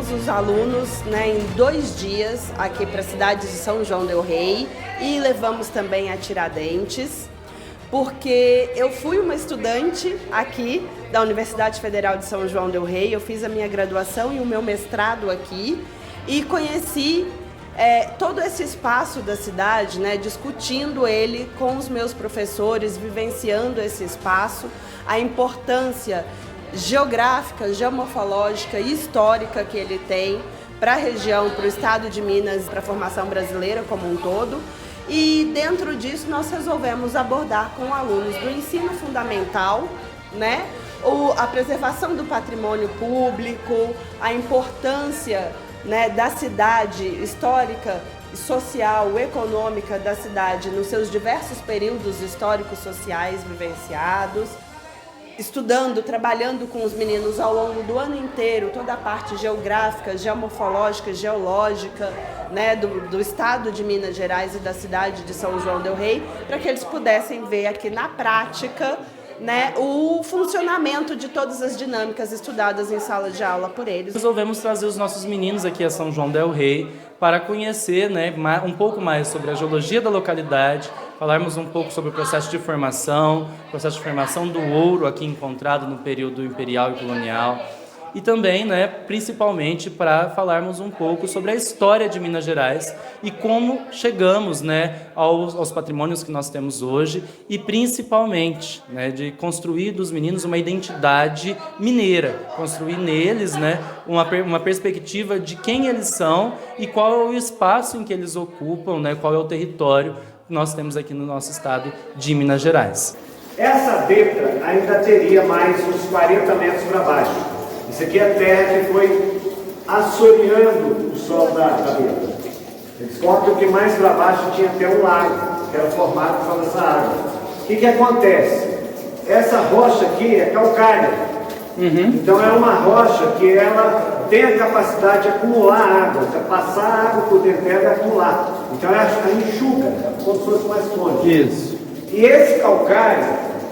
trouxemos os alunos, né, em 2 dias aqui para a cidade de São João del Rei e levamos também a Tiradentes, porque eu fui uma estudante aqui da Universidade Federal de São João del Rei, eu fiz a minha graduação e o meu mestrado aqui e conheci todo esse espaço da cidade, né, discutindo ele com os meus professores, vivenciando esse espaço, a importância geográfica, geomorfológica e histórica que ele tem para a região, para o estado de Minas, para a formação brasileira como um todo. E dentro disso nós resolvemos abordar com alunos do ensino fundamental, né, a preservação do patrimônio público, a importância, né, da cidade histórica, social, econômica da cidade nos seus diversos períodos históricos sociais vivenciados, estudando, trabalhando com os meninos ao longo do ano inteiro, toda a parte geográfica, geomorfológica, geológica, né, do estado de Minas Gerais e da cidade de São João del Rei, para que eles pudessem ver aqui na prática, né, o funcionamento de todas as dinâmicas estudadas em sala de aula por eles. Resolvemos trazer os nossos meninos aqui a São João del Rei para conhecer, né, um pouco mais sobre a geologia da localidade, falarmos um pouco sobre o processo de formação do ouro aqui encontrado no período imperial e colonial, e também, né, principalmente para falarmos um pouco sobre a história de Minas Gerais e como chegamos, né, aos patrimônios que nós temos hoje e principalmente, né, de construir dos meninos uma identidade mineira, construir neles, né, uma perspectiva de quem eles são e qual é o espaço em que eles ocupam, né, qual é o território que nós temos aqui no nosso estado de Minas Gerais. Essa Betra ainda teria mais uns 40 metros para baixo. Isso aqui é a terra que foi assoreando o solo da Betra. Eles contam que mais para baixo tinha até um lago, que era formado por essa água. O que acontece? Essa rocha aqui é calcária. Então é uma rocha que ela tem a capacidade de acumular água, de passar água por dentro dela e acumular. Então ela enxuga, como se fosse uma esponja. Isso. E esse calcário,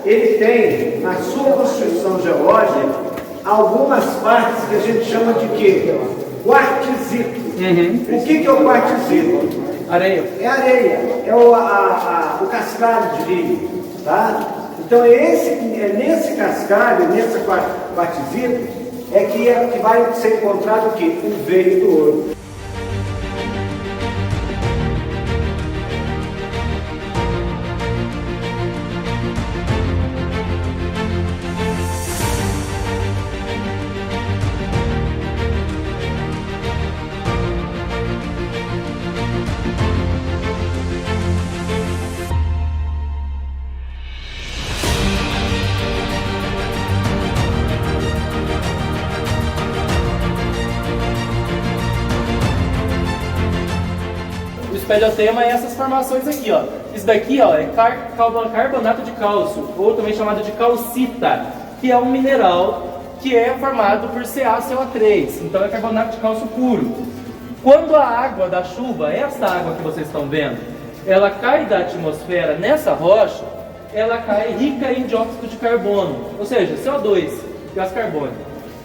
ele tem, na sua constituição geológica, algumas partes que a gente chama de quê? Quartzito. O que é o quartzito? Areia. É areia, é o cascalho de milho, tá? Então é nesse cascalho, nesse quartzito, que vai ser encontrado o quê? O veio do ouro. O espeleotema é essas formações aqui, ó. Isso daqui, ó, é carbonato de cálcio, ou também chamado de calcita, que é um mineral que é formado por CaCO3, então é carbonato de cálcio puro. Quando a água da chuva, essa água que vocês estão vendo, ela cai da atmosfera nessa rocha, ela cai rica em dióxido de carbono, ou seja, CO2, gás carbônico.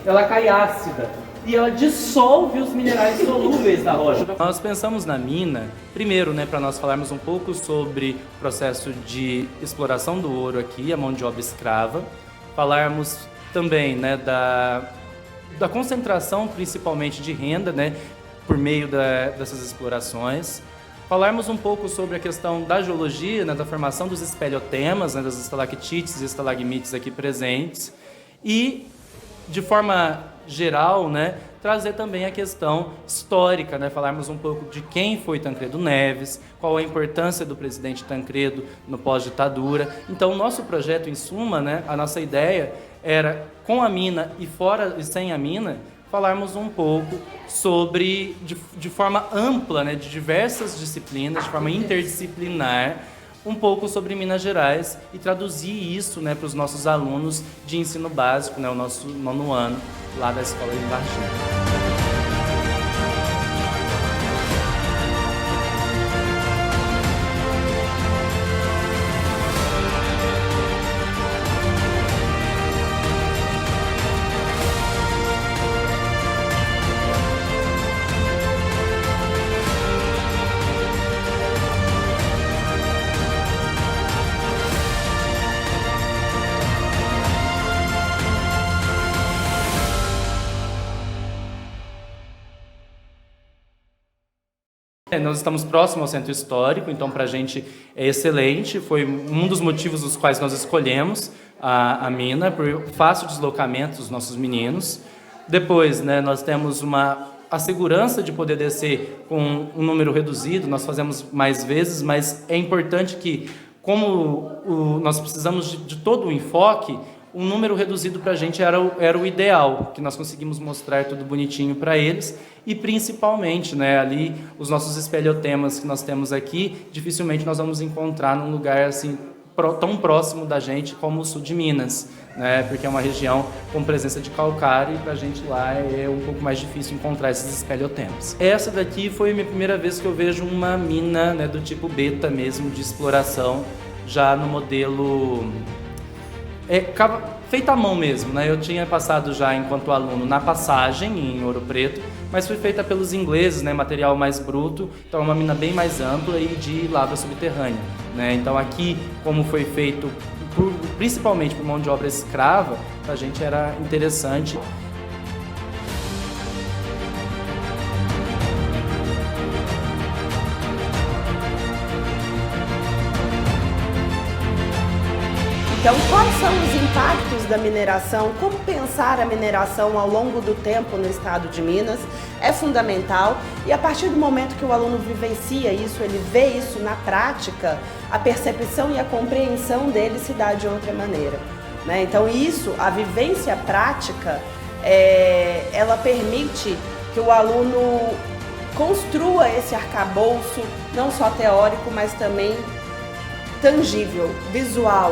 Ela cai ácida. E ela dissolve os minerais solúveis da rocha. Nós pensamos na mina, primeiro, né, para nós falarmos um pouco sobre o processo de exploração do ouro aqui, a mão de obra escrava, falarmos também, né, da concentração principalmente de renda, né, por meio dessas explorações, falarmos um pouco sobre a questão da geologia, né, da formação dos espeleotemas, né, das estalactites e estalagmites aqui presentes, e de forma geral, né, trazer também a questão histórica, né, falarmos um pouco de quem foi Tancredo Neves, qual a importância do presidente Tancredo no pós-ditadura. Então, o nosso projeto, em suma, né, a nossa ideia era, com a mina e fora e sem a mina, falarmos um pouco sobre, de forma ampla, né, de diversas disciplinas, de forma interdisciplinar, um pouco sobre Minas Gerais e traduzir isso, né, para os nossos alunos de ensino básico, né, o nosso 9º ano lá da Escola de Varginha. Nós estamos próximos ao centro histórico, então para a gente é excelente. Foi um dos motivos dos quais nós escolhemos a mina, por fácil deslocamento dos nossos meninos. Depois, né, nós temos a segurança de poder descer com um número reduzido, nós fazemos mais vezes, mas é importante que, como nós precisamos de todo o enfoque, um número reduzido para a gente era o ideal, que nós conseguimos mostrar tudo bonitinho para eles, e principalmente, né, ali os nossos espelhotemas que nós temos aqui, dificilmente nós vamos encontrar num lugar assim tão próximo da gente como o sul de Minas, né, porque é uma região com presença de calcário e para a gente lá é um pouco mais difícil encontrar esses espelhotemas. Essa daqui foi a minha primeira vez que eu vejo uma mina, né, do tipo beta mesmo, de exploração, já no modelo feita à mão mesmo, né? Eu tinha passado já enquanto aluno na passagem em Ouro Preto, mas foi feita pelos ingleses, né? Material mais bruto, então é uma mina bem mais ampla e de lava subterrânea, né? Então aqui, como foi feito principalmente por mão de obra escrava, a gente era interessante. Então, quais são os impactos da mineração? Como pensar a mineração ao longo do tempo no estado de Minas é fundamental, e a partir do momento que o aluno vivencia isso, ele vê isso na prática, a percepção e a compreensão dele se dá de outra maneira, né? Então isso, a vivência prática, ela permite que o aluno construa esse arcabouço, não só teórico, mas também tangível, visual,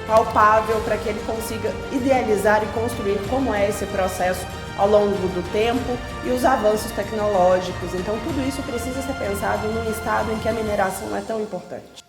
palpável, para que ele consiga idealizar e construir como é esse processo ao longo do tempo e os avanços tecnológicos. Então tudo isso precisa ser pensado num estado em que a mineração é tão importante.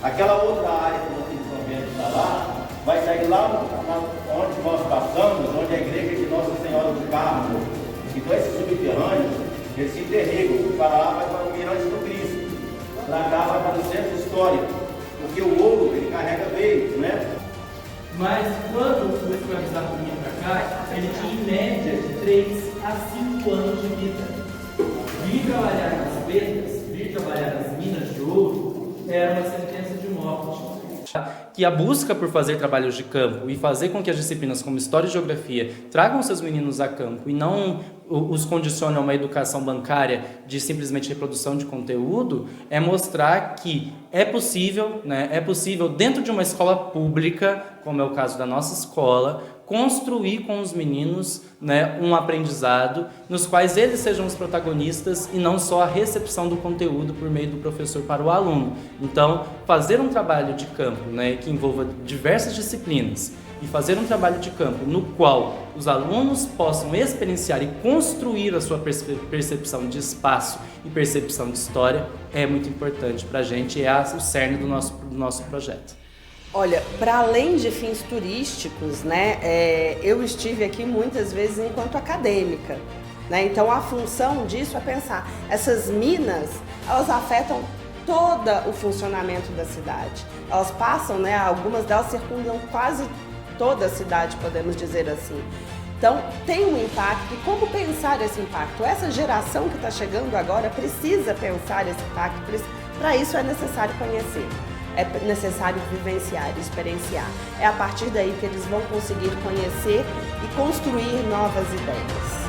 Aquela outra área que vocês estão vendo está lá, vai sair lá onde nós passamos, onde é a igreja de Nossa Senhora do Carmo. Então esses subterrâneos, eles se interligam, para lá vai para o Mirante do Cristo, para cá vai para o centro histórico, porque o ouro ele carrega veios, né? Mas quando o escravizado vinha para cá, ele tinha em média de 3 a 5 anos de vida. Vir trabalhar nas betas, vir trabalhar nas minas de ouro, era uma sentença de morte. Que a busca por fazer trabalhos de campo e fazer com que as disciplinas como História e Geografia tragam seus meninos a campo e não os condicionem a uma educação bancária de simplesmente reprodução de conteúdo, é mostrar que é possível, né, dentro de uma escola pública, como é o caso da nossa escola, construir com os meninos, né, um aprendizado nos quais eles sejam os protagonistas e não só a recepção do conteúdo por meio do professor para o aluno. Então, fazer um trabalho de campo, né, que envolva diversas disciplinas e fazer um trabalho de campo no qual os alunos possam experienciar e construir a sua percepção de espaço e percepção de história é muito importante para a gente, é o cerne do nosso projeto. Olha, para além de fins turísticos, né, eu estive aqui muitas vezes enquanto acadêmica, né? Então a função disso é pensar, essas minas, elas afetam todo o funcionamento da cidade. Elas passam, né, algumas delas circundam quase toda a cidade, podemos dizer assim. Então tem um impacto, e como pensar esse impacto? Essa geração que está chegando agora precisa pensar esse impacto, para isso é necessário conhecer. É necessário vivenciar, experienciar. É a partir daí que eles vão conseguir conhecer e construir novas ideias.